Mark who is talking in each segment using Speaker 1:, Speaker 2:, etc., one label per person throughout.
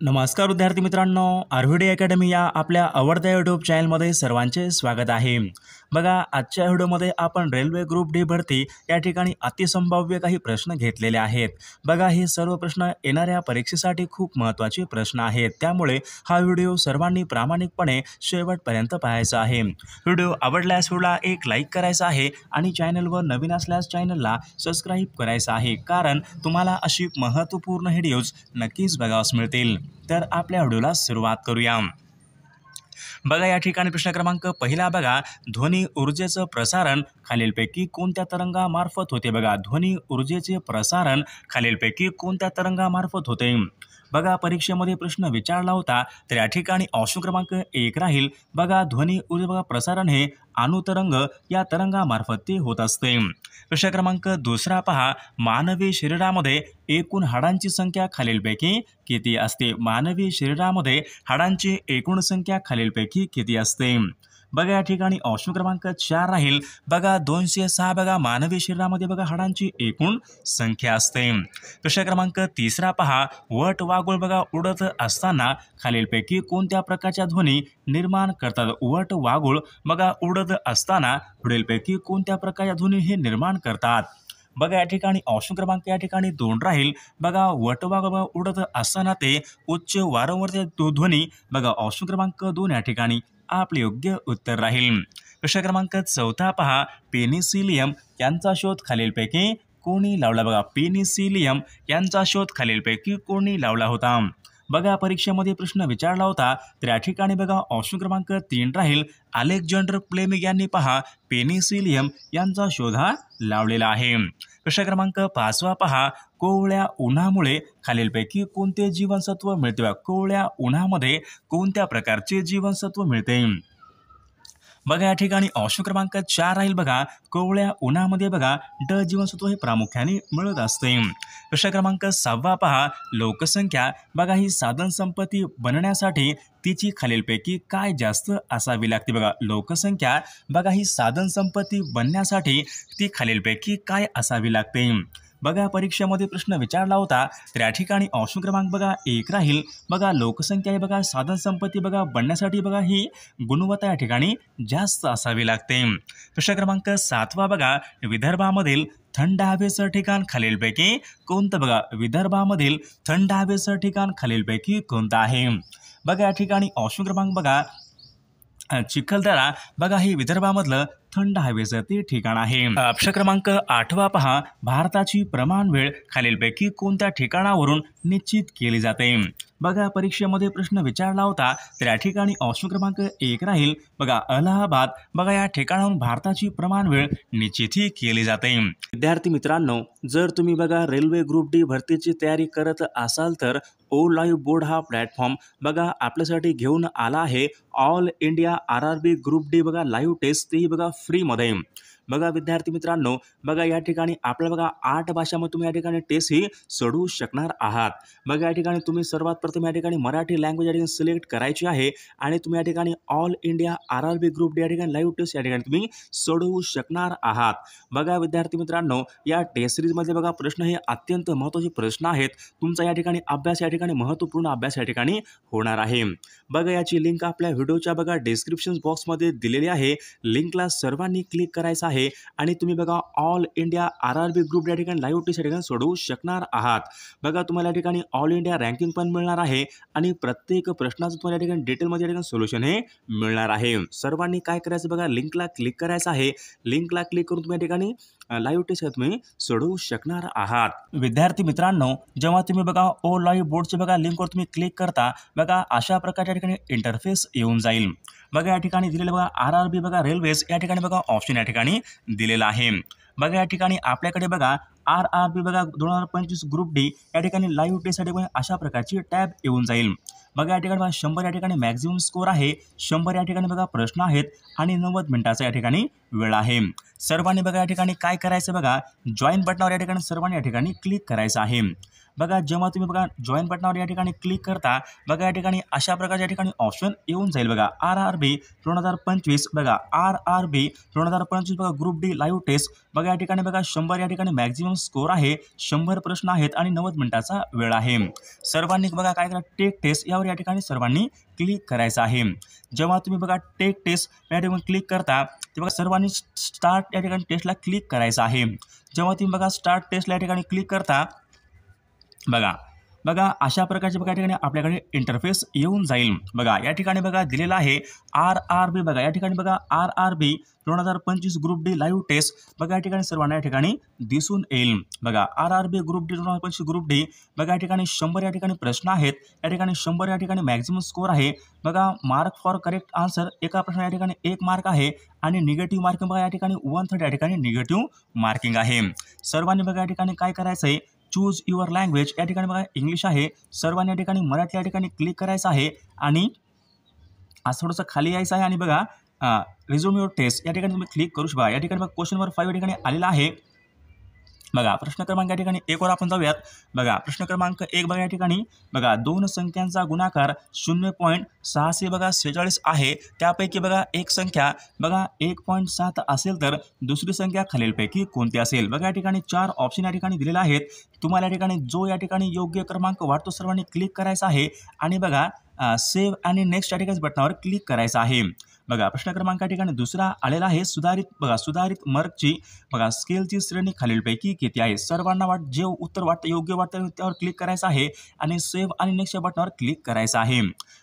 Speaker 1: नमस्कार विद्यार्थी मित्रांनो, आरव्हीडी अकॅडमी या आपल्या आवडत्या यूट्यूब चॅनलमध्ये सर्वांचे स्वागत आहे। बघा, आजच्या व्हिडिओमध्ये आपण रेल्वे ग्रुप डी भरती या ठिकाणी अतिसंभाव्य काही प्रश्न घेतलेले आहेत। बघा, हे सर्व प्रश्न येणाऱ्या परीक्षेसाठी खूप महत्त्वाचे प्रश्न आहेत, त्यामुळे हा व्हिडिओ सर्वांनी प्रामाणिकपणे शेवटपर्यंत पाहायचा आहे। व्हिडिओ आवडल्यास व्हिडिओला एक लाईक करायचा आहे आणि चॅनलवर नवीन असल्यास चॅनलला सबस्क्राईब करायचं आहे, कारण तुम्हाला अशी महत्त्वपूर्ण व्हिडिओज नक्कीच बघावयास मिळतील। तर आपल्या व्हिडिओला सुरुवात करूया। बघा, या ठिकाणी प्रश्न क्रमांक पहिला बघा, ध्वनी ऊर्जेचं प्रसारण खालीलपैकी कोणत्या तरंगामार्फत होते? बघा, ध्वनी ऊर्जेचे प्रसारण खालीलपैकी कोणत्या तरंगामार्फत होते? बघा, परीक्षेमध्ये प्रश्न विचारला होता, तर या ठिकाणी ऑप्शन क्रमांक 1 राहील। बघा, ध्वनी ऊर्जा प्रसारण हे अणुतरंग या तरंगामार्फत ते होत असते। प्रश्न क्रमांक दुसरा पहा, मानवी शरीरामध्ये एकूण हाडांची संख्या खालीलपैकी किती असते? मानवी शरीरामध्ये हाडांची एकूण संख्या खालीलपैकी किती असते? बघा, या ठिकाणी ऑप्शन क्रमांक 4 राहील। बघा, 206 बघा मानवी शरीरामध्ये बघा हाडांची एकूण संख्या असते। प्रश्न क्रमांक तिसरा पहा, वट वाघूळ बघा उडत असताना खालीलपैकी कोणत्या प्रकारच्या ध्वनी निर्माण करतात? वट वाघूळ बघा उडत असताना पुढीलपैकी कोणत्या प्रकारच्या ध्वनी हे निर्माण करतात? बघा, या ठिकाणी ऑप्शन क्रमांक या ठिकाणी 2 राहील। बघा, वटवाघूळ उडत असताना ते उच्च वारंवारतेचे ध्वनी बघा ऑप्शन क्रमांक 2 या ठिकाणी आपले योग्य उत्तर राहील। प्रश्न क्रमांक 4 पहा, पेनिसिलियम यांचा शोध खालीलपैकी कोणी लावला? बघा, पेनिसिलियम यांचा शोध खालीलपैकी कोणी लावला होता? बघा, परीक्षेमध्ये प्रश्न विचारला होता, तर या ठिकाणी बघा ऑप्शन क्रमांक 3 राहील। अलेक्झांडर फ्लेमिंग यांनी पहा पेनिसिलियम यांचा शोध हा लावलेला आहे। प्रश्न क्रमांक 5 पहा, कोवळ्या उन्हामुळे खालीलपैकी कोणते जीवनसत्व मिळते? कोवळ्या उन्हामध्ये कोणत्या प्रकारचे जीवनसत्व मिळते? बघा, या ठिकाणी ऑप्शन क्रमांक 4 राहील। बघा, कोवळ्या उन्हामध्ये बघा ड जीवनसत्व हे प्रामुख्याने मिळत असते। प्रश्न क्रमांक 6 पहा, लोकसंख्या बघा ही साधन संपत्ती बनण्यासाठी तिची खालीलपैकी काय जास्त असावी लागते? बघा, लोकसंख्या बघा ही साधन संपत्ती बनण्यासाठी ती खालीलपैकी काय असावी लागते? बघा, परीक्षेमध्ये प्रश्न विचारला होता, तर या ठिकाणी ऑप्शन क्रमांक बघा 1 राहील। बघा, लोकसंख्या ही बघा साधन संपत्ती बघा बनण्यासाठी बघा ही गुणवत्ता या ठिकाणी जास्त असावी लागते। प्रश्न क्रमांक 7 बघा, विदर्भामधील थंड हवेचं ठिकाण खालीलपैकी कोणतं? बघा, विदर्भामधील थंड हवेचं ठिकाण खालीलपैकी कोणतं आहे? बघा, या ठिकाणी ऑप्शन क्रमांक बघा चिखलदरा बघा हे विदर्भामधलं थंड हवेचं ते ठिकाण आहे। प्रश्न क्रमांक 8 पहा, भारताची प्रमाण वेळ खालीलपैकी कोणत्या ठिकाणावरून निश्चित केली जाते? बघा, परीक्षेमध्ये प्रश्न विचारला होता, तर या ठिकाणी ऑप्शन क्रमांक 1 राहील। बघा, अलाहाबाद बघा या ठिकाणाहून भारताची प्रमाण वेळ निश्चित केली जाते। विद्यार्थी मित्रांनो, जर तुम्ही बघा रेल्वे ग्रुप डी भरतीची तयारी करत असाल, तर ओ लाईव्ह बोर्ड हा प्लॅटफॉर्म बघा आपल्यासाठी घेऊन आला आहे। All India RRB group D बघा लाईव्ह टेस्ट तेही बघा फ्रीमध्ये। बघा, विद्यार्थी मित्रांनो, बघा या ठिकाणी आपल्याला बघा 8 भाषांमध्ये तुम्ही या ठिकाणी टेस्ट ही सोडवू शकणार आहात। बघा, या ठिकाणी तुम्ही सर्वात प्रथम या ठिकाणी मराठी लँग्वेज या ठिकाणी सिलेक्ट करायची आहे आणि तुम्ही या ठिकाणी all India RRB group D या ठिकाणी लाईव्ह टेस्ट या ठिकाणी तुम्ही सोडवू शकणार आहात। बघा, विद्यार्थी मित्रांनो, या टेस्ट सिरीजमध्ये बघा प्रश्न हे अत्यंत महत्त्वाचे प्रश्न आहेत। तुमचा या ठिकाणी अभ्यास या ठिकाणी महत्त्वपूर्ण अभ्यास या ठिकाणी होणार आहे। बघा, याची लिंक आपल्या व्हिडिओच्या बघा डिस्क्रिप्शन बॉक्समध्ये दिलेली आहे। लिंकला सर्वांनी क्लिक करायचं आहे आणि तुम्ही बघा ऑल इंडिया RRB ग्रुप या ठिकाणी लाईव्ह टेस्ट या ठिकाणी सोडवू शकणार आहात। बघा, तुम्हाला या ठिकाणी ऑल इंडिया रँकिंग पण मिळणार आहे आणि प्रत्येक प्रश्नाचं तुम्हाला या ठिकाणी डिटेलमध्ये या ठिकाणी सोल्युशन हे मिळणार आहे। सर्वांनी काय करायचं बघा, लिंकला क्लिक करायचं आहे। लिंकला क्लिक करून तुम्ही या ठिकाणी लाईव्ह टेस्ट तुम्ही सोडवू शकणार आहात। विद्यार्थी मित्रांनो, जेव्हा तुम्ही बघा ओ लाईव्ह बोर्डचे बघा लिंकवर तुम्ही क्लिक करता, बघा अशा प्रकारच्या ठिकाणी इंटरफेस येऊन जाईल। बघा, या ठिकाणी दिलेलं बघा RRB बघा रेल्वेज या ठिकाणी बघा ऑप्शन या ठिकाणी दिलेला आहे। बघा, या ठिकाणी आपल्याकडे बघा RRB बघा 2025 ग्रुप डी या ठिकाणी लाईव्ह टेस्टसाठी अशा प्रकारची टॅब येऊन जाईल। बघा, या ठिकाणी 100 या ठिकाणी मॅक्झिमम स्कोर आहे, 100 या ठिकाणी बघा प्रश्न आहेत आणि 90 मिनिटाचा या ठिकाणी वेळ आहे। सर्वांनी बघा या ठिकाणी काय करायचं बघा, जॉईन बटनावर या ठिकाणी सर्वांनी या ठिकाणी क्लिक करायचं आहे। बघा जेव्हा तुम्ही बघा जॉईन बटनावर या ठिकाणी क्लिक करता बघा या ठिकाणी अशा प्रकारच्या या ठिकाणी ऑप्शन येऊन जाईल बघा RRB 2025 बघा RRB 2025 बघा ग्रुप डी लाईव्ह टेस्ट बघा या ठिकाणी बघा 100 या ठिकाणी मॅक्झिमम स्कोर आहे, 100 प्रश्न आहेत आणि 90 मिनिटाचा वेळ आहे. सर्वांनी बघा काय करा टेक टेस्ट यावर या ठिकाणी सर्वांनी क्लिक करायचं आहे. जेव्हा तुम्ही बघा टेक टेस्ट या ठिकाणी क्लिक करता तेव्हा सर्वांनी स्टार्ट या ठिकाणी टेस्टला क्लिक करायचं आहे. जेव्हा तुम्ही बघा स्टार्ट टेस्टला या ठिकाणी क्लिक करता बघा अशा प्रकारचे बघा या ठिकाणी आपल्याकडे इंटरफेस येऊन जाईल. बघा या ठिकाणी बघा दिलेला आहे RRB बघा या ठिकाणी बघा RRB 2025 group D live test बघा या ठिकाणी सर्वांना या ठिकाणी दिसून येईल. बघा RRB group D 2025 group D बघा या ठिकाणी 100 या ठिकाणी प्रश्न आहेत, या ठिकाणी 100 या ठिकाणी मॅक्झिमम स्कोर आहे. बघा मार्क फॉर करेक्ट आन्सर एका प्रश्न या ठिकाणी 1 मार्क आहे आणि निगेटिव्ह मार्किंग बघा या ठिकाणी 1/3 या ठिकाणी निगेटिव्ह मार्किंग आहे. सर्वांनी बघा या ठिकाणी काय करायचं आहे चूज युअर लँग्वेज या ठिकाणी बघा इंग्लिश आहे, सर्वांनी या ठिकाणी मराठी या ठिकाणी क्लिक करायचं आहे आणि आज थोडंसं खाली यायचं आहे आणि बघा रिझ्यूम युअर टेस्ट या ठिकाणी तुम्ही क्लिक करू शकता. या ठिकाणी बघा क्वेश्चन नंबर 5 या ठिकाणी आलेला आहे. बघा प्रश्न क्रमांक या ठिकाणी 1 वर आपण जाऊयात. बघा प्रश्न क्रमांक 1 बघा या ठिकाणी बघा 2 संख्यांचा गुणाकार 0.6 बघा 46 आहे, त्यापैकी बघा एक संख्या बघा 1.7 असेल तर दुसरी संख्या खालीलपैकी कोणती असेल. बघा या ठिकाणी 4 ऑप्शन या ठिकाणी दिलेले आहेत. तुम्हाला या ठिकाणी जो या ठिकाणी योग्य क्रमांक वाटतो सर्वांनी क्लिक करायचा आहे आणि बघा सेव्ह आणि नेक्स्ट या ठिकाणी बटनावर क्लिक करायचं आहे. बघा प्रश्न क्रमांक या ठिकाणी दुसरा आलेला आहे सुधारित मार्कची बघा स्केलची श्रेणी खालीलपैकी किती आहे. सर्वांना जे उत्तर वाटतं योग्य वाटतं त्यावर क्लिक करायचं आहे आणि सेव्ह आणि नेक्स्ट या बटनावर क्लिक करायचं आहे.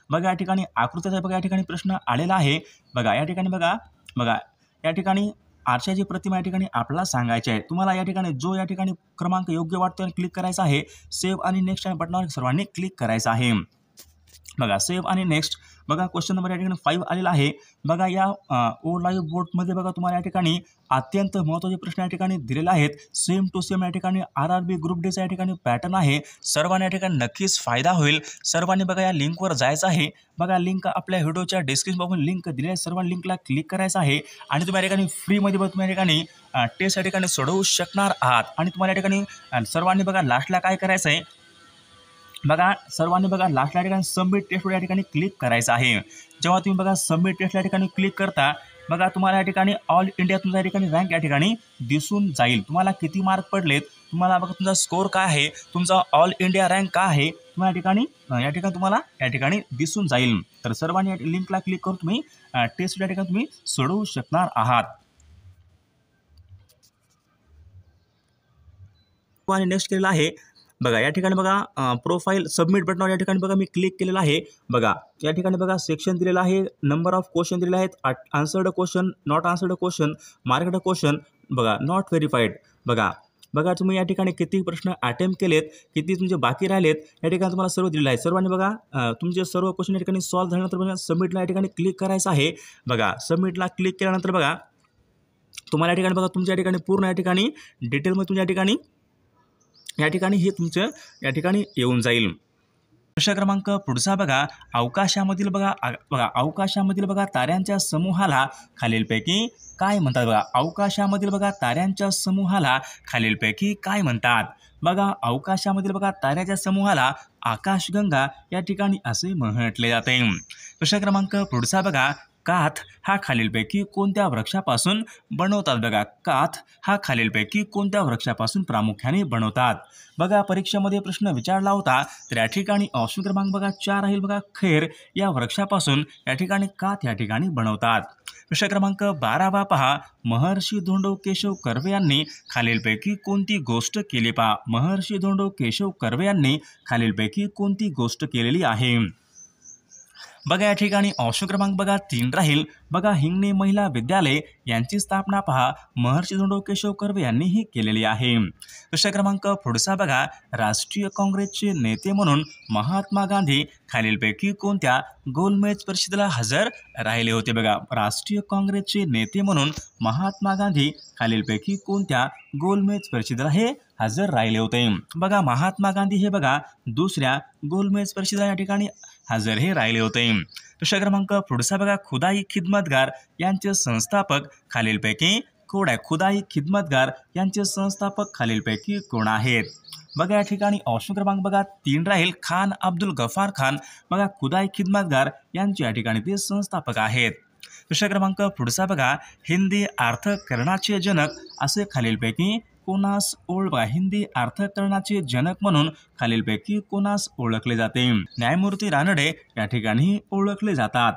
Speaker 1: बघा या ठिकाणी आकृतीचा बघा या ठिकाणी प्रश्न आलेला आहे. बघा या ठिकाणी बघा या ठिकाणी आरशाची प्रतिमा या ठिकाणी आपल्याला सांगायची आहे. तुम्हाला या ठिकाणी जो या ठिकाणी क्रमांक योग्य वाटतो क्लिक करायचा आहे, सेव्ह आणि नेक्स्ट या बटनावर सर्वांनी क्लिक करायचं आहे. बघा सेव्ह आणि नेक्स्ट बघा क्वेश्चन नंबर या ठिकाणी 5 आलेला आहे. बघा या ओ लाईव्ह बोर्डमध्ये बघा तुम्हाला या ठिकाणी अत्यंत महत्त्वाचे प्रश्न या ठिकाणी दिलेले आहेत. सेम टू सेम या ठिकाणी RRB ग्रुप डीचा या ठिकाणी पॅटर्न आहे. सर्वांना या ठिकाणी नक्कीच फायदा होईल. सर्वांनी बघा या लिंकवर जायचं आहे. बघा लिंक आपल्या व्हिडिओच्या डिस्क्रिप्शन बॉक्समध्ये लिंक दिली आहे, सर्व लिंकला क्लिक करायचं आहे आणि तुम्ही या ठिकाणी फ्रीमध्ये बघा तुम्ही या ठिकाणी टेस्ट या ठिकाणी सोडवू शकणार आहात. आणि तुम्हाला या ठिकाणी सर्वांनी बघा लास्टला काय करायचं आहे बघा सर्वांनी बघा लास्टला या ठिकाणी सबमिट टेस्ट या ठिकाणी क्लिक करायचं आहे. जेव्हा तुम्ही बघा सबमिट टेस्ट या ठिकाणी क्लिक करता बघा तुम्हाला या ठिकाणी ऑल इंडिया तुमचा या ठिकाणी रँक या ठिकाणी दिसून जाईल. तुम्हाला किती मार्क पडलेत, तुम्हाला बघा तुमचा स्कोर काय आहे, तुमचा ऑल इंडिया रँक काय आहे तुम्हाला या ठिकाणी तुम्हाला या ठिकाणी दिसून जाईल. तर सर्वांनी लिंकला क्लिक करून तुम्ही टेस्ट या ठिकाणी तुम्ही सोडवू शकणार आहात. आणि नेक्स्ट केलेला आहे बघा या ठिकाणी बघा प्रोफाईल सबमिट बटनावर या ठिकाणी बघा मी क्लिक केलेला आहे. बघा या ठिकाणी बघा सेक्शन दिलेला आहे, नंबर ऑफ क्वेश्चन दिलेले आहेत, answered question, not answered question, marked question बघा नॉट व्हेरीफाईड. बघा तुम्ही या ठिकाणी किती प्रश्न अटेम्प्ट केलेत, किती तुमचे बाकी राहिलेत या ठिकाणी तुम्हाला सर्व दिलेलं आहे. सर्वांनी बघा तुमचे सर्व क्वेश्चन या ठिकाणी सॉल्व्ह झाल्यानंतर बघा सबमिटला या ठिकाणी क्लिक करायचं आहे. बघा सबमिटला क्लिक केल्यानंतर बघा तुम्हाला या ठिकाणी बघा तुमच्या या ठिकाणी पूर्ण या ठिकाणी डिटेलमध्ये तुमच्या या ठिकाणी हे तुमचं या ठिकाणी येऊन जाईल. प्रश्न क्रमांक पुढचा बघा अवकाशामधील बघा ताऱ्यांच्या समूहाला खालीलपैकी काय म्हणतात. बघा अवकाशामधील बघा ताऱ्यांच्या समूहाला खालीलपैकी काय म्हणतात. बघा अवकाशामधील बघा ताऱ्याच्या समूहाला आकाशगंगा या ठिकाणी असे म्हटले जाते. प्रश्न क्रमांक पुढचा बघा काथ हा खालीलपैकी कोणत्या वृक्षापासून बनवतात. बघा काथ हा खालीलपैकी कोणत्या वृक्षापासून प्रामुख्याने बनवतात. बघा परीक्षेमध्ये प्रश्न विचारला होता तर या ठिकाणी ऑप्शन क्रमांक बघा 4 राहील. बघा खैर या वृक्षापासून या ठिकाणी काथ या ठिकाणी बनवतात. प्रश्न क्रमांक 12 पहा महर्षी धोंडो केशव कर्वे यांनी खालीलपैकी कोणती गोष्ट केली. पहा महर्षी धोंडो केशव कर्वे यांनी खालीलपैकी कोणती गोष्ट केलेली आहे. बघा या ठिकाणी ऑप्शन क्रमांक बघा 3 राहील. बघा हिंगणे महिला विद्यालय यांची स्थापना पहा महर्षी धोंडो केशव कर्वे यांनीही केलेली आहे. प्रश्न क्रमांक पुढचा बघा राष्ट्रीय काँग्रेसचे नेते म्हणून महात्मा गांधी खालीलपैकी कोणत्या गोलमेज परिषदेला हजर राहिले होते. बघा राष्ट्रीय काँग्रेसचे नेते म्हणून महात्मा गांधी खालीलपैकी कोणत्या गोलमेज परिषदेला हे हजर राहिले होते. बघा महात्मा गांधी हे बघा दुसऱ्या गोलमेज परिषदेला या ठिकाणी हजर हे राहिले होते. प्रश्न क्रमांक पुढचा बघा खुदाई खिदमतगार यांचे संस्थापक खालीलपैकी कोण आहे. खुदाई खिदमतगार यांचे संस्थापक खालीलपैकी कोण आहेत. बघा या ठिकाणी ऑप्शन क्रमांक बघा 3 राहील खान अब्दुल गफार खान. बघा खुदाई खिदमतगार यांचे या ठिकाणी ते संस्थापक आहेत. दुसरा क्रमांक पुढचा बघा हिंदी अर्थकरणाचे जनक असे खालीलपैकी कोणास बघा हिंदी अर्थकरणाचे जनक म्हणून खालीलपैकी कोणास ओळखले जाते? न्यायमूर्ती रानडे या ठिकाणी ओळखले जातात.